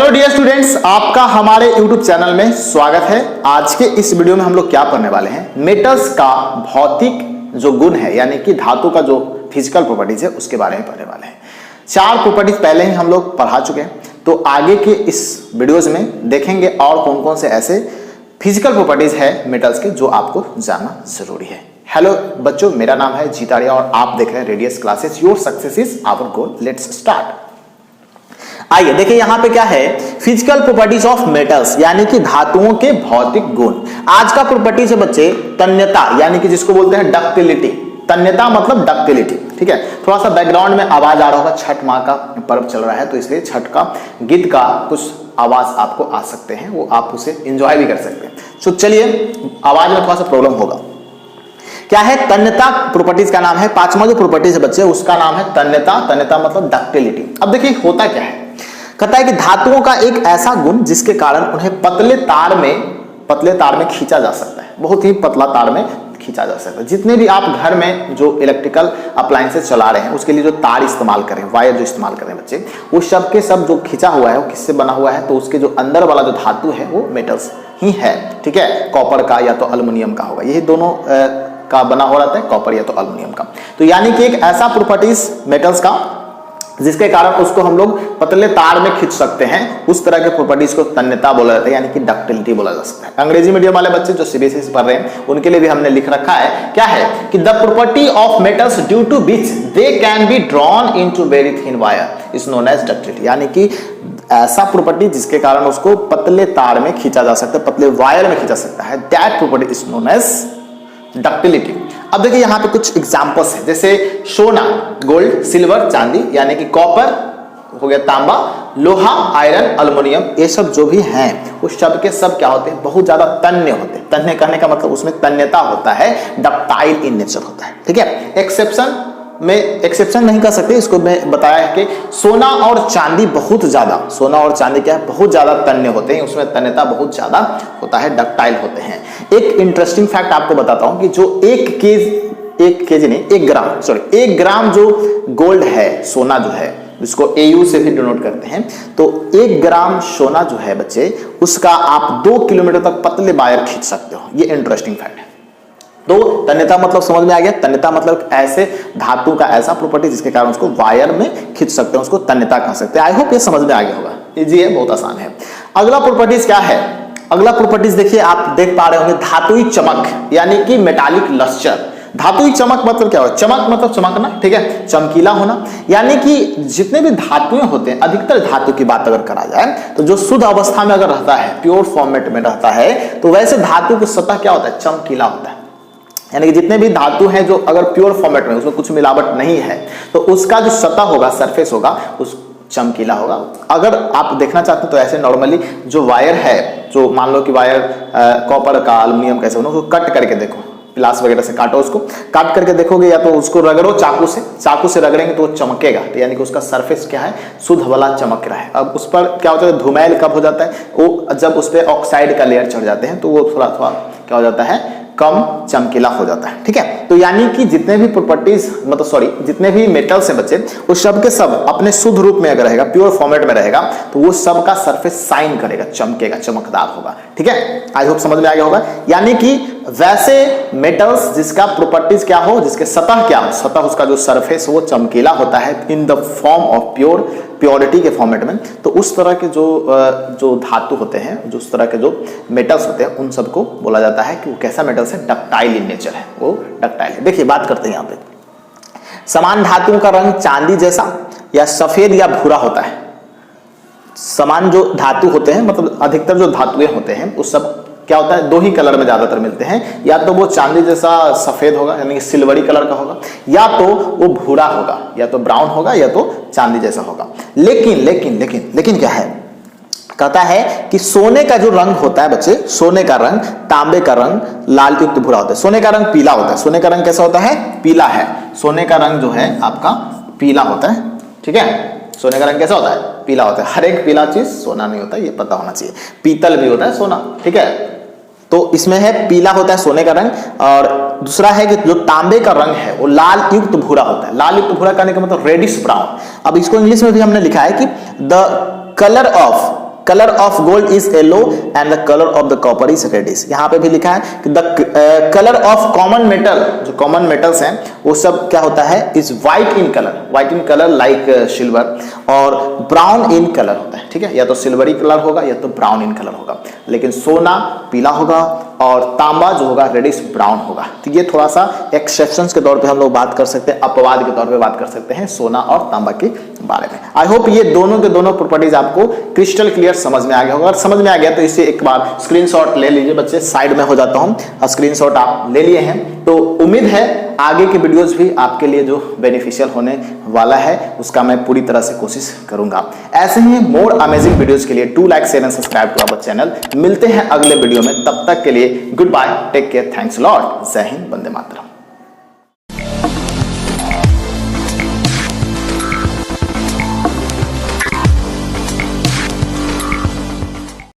Hello dear students, आपका हमारे YouTube channel में स्वागत है। आज के इस वीडियो में हम लोग क्या पढ़ने वाले हैं, मेटल्स का भौतिक जो गुण है यानी कि धातु का जो फिजिकल प्रॉपर्टीज है उसके बारे में पढ़ने वाले हैं। 4 प्रॉपर्टीज पहले ही हम लोग पढ़ा चुके हैं, तो आगे के इस वीडियोज में देखेंगे और कौन कौन से ऐसे फिजिकल प्रॉपर्टीज है मेटल्स के जो आपको जानना जरूरी है। हेलो बच्चों, मेरा नाम है जीतारिया और आप देख रहे हैं Radius Classes. Your success is our goal. Let's start. आइए देखिए यहाँ पे क्या है, फिजिकल प्रॉपर्टीज ऑफ मेटल्स यानी कि धातुओं के भौतिक गुण। आज का प्रॉपर्टीज है बच्चे तन्यता, यानी कि जिसको बोलते हैं डक्टिलिटी। तन्यता मतलब डक्टिलिटी, ठीक है। थोड़ा सा बैकग्राउंड में आवाज आ रहा होगा, छठ माह का पर्व चल रहा है तो इसलिए छठ का गीत का कुछ आवाज आपको आ सकते हैं, वो आप उसे एंजॉय भी कर सकते हैं। तो चलिए, आवाज में थोड़ा सा प्रॉब्लम होगा। क्या है, तन्यता प्रॉपर्टीज का नाम है। 5वां जो प्रॉपर्टीज है बच्चे उसका नाम है तन्यता। तन्यता मतलब डक्टिलिटी। अब देखिए होता क्या है, कहता है कि धातुओं का एक ऐसा गुण जिसके कारण उन्हें पतले तार में खींचा जा सकता है। बहुत ही पतला तार में खींचा जा सकता है। जितने भी आप घर में जो इलेक्ट्रिकल अप्लायंसेस चला रहे हैं उसके लिए जो तार इस्तेमाल करें, वायर जो इस्तेमाल करें बच्चे, वो सब के सब जो खींचा हुआ है वो किससे बना हुआ है, तो उसके जो अंदर वाला जो धातु है वो मेटल्स ही है, ठीक है। कॉपर का या तो अल्युमिनियम का होगा, यही दोनों का बना हो रहता है, कॉपर या तो अल्युमिनियम का। तो यानी कि एक ऐसा प्रॉपर्टीज मेटल्स का जिसके कारण उसको हम लोग पतले तार में खींच सकते हैं, उस तरह के प्रॉपर्टीज को तन्यता बोला जाता है, यानी कि डक्टिलिटी बोला जा सकता है। अंग्रेजी मीडियम वाले बच्चे जो सीबीएसई से पढ़ रहे हैं उनके लिए भी हमने लिख रखा है, क्या है कि the property of metals due to which they can be drawn into very thin wire is known as ductility. यानी कि ऐसा प्रॉपर्टी जिसके कारण उसको पतले तार में खींचा जा सकता है, पतले वायर में खींचा सकता है, that property is known as ductility. अब देखिए यहाँ पे कुछ एग्जांपल्स हैं, जैसे सोना, गोल्ड, सिल्वर, चांदी, यानी कि कॉपर हो गया, तांबा, लोहा, आयरन, अल्युमिनियम, ये सब जो भी हैं वो सब के सब क्या होते हैं, बहुत ज्यादा तन्य होते हैं। तन्य कहने का मतलब उसमें तन्यता होता है, डक्टाइल इन नेचर होता है, ठीक है। एक्सेप्शन नहीं कर सकते, इसको मैं बताया है कि सोना और चांदी बहुत ज्यादा, सोना और चांदी क्या है, बहुत ज्यादा तन्य होते हैं, उसमें तन्यता बहुत ज्यादा होता है, डक्टाइल होते हैं। एक इंटरेस्टिंग फैक्ट आपको बताता हूं कि जो 1 ग्राम जो गोल्ड है, सोना जो है, जिसको AU से भी डिनोट करते हैं, तो 1 ग्राम सोना जो है बच्चे उसका आप 2 किलोमीटर तक पतले वायर खींच सकते हो। ये इंटरेस्टिंग फैक्ट है। तो तन्यता मतलब समझ में आ गया। तन्यता मतलब ऐसे धातु का ऐसा प्रॉपर्टी जिसके कारण उसको वायर में खींच सकते हैं, उसको तन्यता कह सकते हैं। आई होप ये समझ में आ गया होगा, इजी है, बहुत आसान है। अगला प्रॉपर्टीज क्या है, अगला प्रॉपर्टीज देखिए, आप देख पा रहे होंगे, धातुई चमक यानी कि मेटालिक लस्टर। धातुई चमक मतलब क्या हो, चमक मतलब चमकना, ठीक है, चमकीला होना। यानी कि जितने भी धातुएं होते हैं, अधिकतर धातु की बात अगर करा जाए तो जो शुद्ध अवस्था में अगर रहता है, प्योर फॉर्मेट में रहता है, तो वैसे धातु की सतह क्या होता है, चमकीला होता है। यानी कि जितने भी धातु हैं जो अगर प्योर फॉर्मेट में उसमें कुछ मिलावट नहीं है तो उसका जो सतह होगा, सरफेस होगा, उस चमकीला होगा। अगर आप देखना चाहते हैं तो ऐसे नॉर्मली जो वायर है, जो मान लो कि वायर कॉपर का, अल्युमिनियम कैसे होना, उसको कट करके देखो, प्लास वगैरह से काटो, उसको काट करके देखोगे, या तो उसको रगड़ो चाकू से रगड़ेंगे तो वो चमकेगा, तो यानी कि उसका सरफेस क्या है, शुद्ध वाला चमक रहा है। अब उस पर क्या होता है, धूमेल कब हो जाता है, वो जब उस पर ऑक्साइड का लेयर चढ़ जाते हैं तो वो थोड़ा थोड़ा क्या हो जाता है, कम चमकीला हो जाता है, ठीक है। तो यानी कि जितने भी प्रॉपर्टीज जितने भी मेटल्स हैं बच्चे, वो सब के सब अपने शुद्ध रूप में अगर रहेगा, प्योर फॉर्मेट में रहेगा, तो वो सब का सरफेस साइन करेगा, चमकेगा, चमकदार होगा, ठीक है। आई होप समझ में आ गया होगा। यानी कि वैसे मेटल्स जिसका प्रॉपर्टीज क्या हो, जिसके सतह क्या हो, सतह उसका जो सरफेस वो चमकीला होता है in the form of purity के फॉर्मेट में, तो उस तरह के जो धातु होते हैं, जो उस तरह के जो मेटल्स होते हैं, उन सबको बोला जाता है कि वो कैसा मेटल्स है, डक्टाइल इन नेचर है, वो डक्टाइल है। देखिए बात करते हैं यहाँ पे, समान धातुओं का रंग चांदी जैसा या सफेद या भूरा होता है। समान जो धातु होते हैं, मतलब अधिकतर जो धातुएं होते हैं उस सब क्या होता है, 2 ही कलर में ज्यादातर मिलते हैं, या तो वो चांदी जैसा सफेद होगा यानी कि सिल्वरी कलर का होगा, या तो वो भूरा होगा, या तो ब्राउन होगा, या तो चांदी जैसा होगा। लेकिन क्या है, कहता है कि सोने का जो रंग होता है बच्चे, सोने का रंग, तांबे का रंग लाल युक्त भूरा होता है, सोने का रंग पीला होता है। सोने का रंग कैसा होता है, पीला है। सोने का रंग जो है आपका पीला होता है, ठीक है। सोने का रंग कैसा होता है, पीला होता है। हर एक पीला चीज सोना नहीं होता, ये पता होना चाहिए। पीतल भी होता है सोना, ठीक है। तो इसमें है पीला होता है सोने का रंग, और दूसरा है कि जो तांबे का रंग है वो लाल युक्त भूरा होता है। लाल युक्त भूरा कहने का मतलब रेडिश ब्राउन। अब इसको इंग्लिश में भी हमने लिखा है कि the colour of colour of gold is yellow and the colour of the copper is reddish. यहाँ पे भी लिखा है कि the colour of common metal, जो कॉमन मेटल्स हैं वो सब क्या होता है, is white in colour like silver, और ब्राउन इन कलर होता है, ठीक है, या तो सिल्वरी कलर होगा या तो ब्राउन इन कलर होगा, लेकिन सोना पीला होगा और तांबा जो होगा रेडिश ब्राउन होगा। तो ये थोड़ा सा एक्सेप्शंस के तौर पे हम लोग बात कर सकते हैं, अपवाद के तौर पे बात कर सकते हैं सोना और तांबा के बारे में। आई होप ये दोनों के दोनों प्रॉपर्टीज आपको क्रिस्टल क्लियर समझ में आ गया होगा। अगर समझ में आ गया तो इसे एक बार स्क्रीनशॉट ले लीजिए बच्चे, साइड में हो जाता हूं, स्क्रीनशॉट आप ले लिए हैं तो उम्मीद है आगे के वीडियोस भी आपके लिए जो बेनिफिशियल होने वाला है उसका मैं पूरी तरह से कोशिश करूंगा। ऐसे ही मोर अमेजिंग वीडियोस के लिए do like share and subscribe to our channel. मिलते हैं अगले वीडियो में, तब तक के लिए goodbye, take care, thanks lot, जय हिंद, वंदे मातरम।